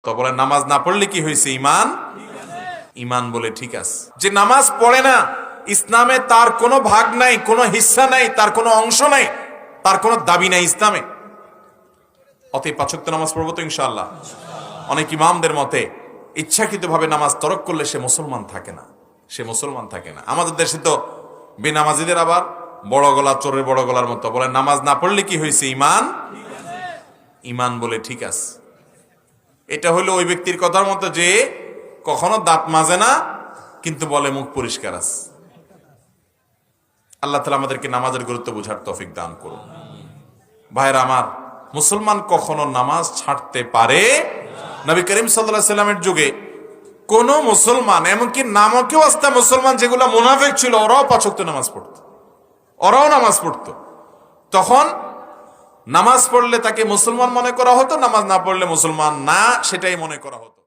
তো বলে নামাজ না পড়লে কি হয়েছে? ইমান। ইমান বলে ঠিক আছে। যে নামাজ পড়ে না, ইসলামে তার কোনো ভাগ নাই, কোনো হিস্সা নাই, তার কোনো অংশ নাই, তার কোনো দাবি নাই ইসলামে। অতএব ৫ ওয়াক্ত নামাজ পড়বো তো ইনশাআল্লাহ। অনেক ইমামদের মতে ইচ্ছাকৃতভাবে নামাজ তরক করলে সে মুসলমান থাকে না, সে মুসলমান থাকে না। আমাদের দেশে তো বেনামাজিদের আবার বড় গলা, চোরের বড় গলার মতো বলে নামাজ না পড়লে কি হয়েছে? ইমান। ইমান বলে ঠিক আছে। এটা হলো ওই ব্যক্তির কথার মতো যে কখনো দাঁত মাজে না কিন্তু বলে মুখ পরিষ্কার আছে। আল্লাহ তাআলা আমাদেরকে নামাজের গুরুত্ব বোঝার তৌফিক দান করুন। ভাইরা আমার, মুসলমান কখনো নামাজ ছাড়তে পারে? নবী করিম সাল্লাল্লাহু আলাইহি সাল্লামের যুগে কোন মুসলমান, এমনকি নামকেও আস্তা মুসলমান যেগুলো মুনাফিক ছিল, ওরাও ৫ ওয়াক্ত নামাজ পড়তো, ওরাও নামাজ পড়তো। তখন নামাজ পড়লে তাকে মুসলমান মনে করা হতো, নামাজ না পড়লে মুসলমান না, সেটাই মনে করা হতো।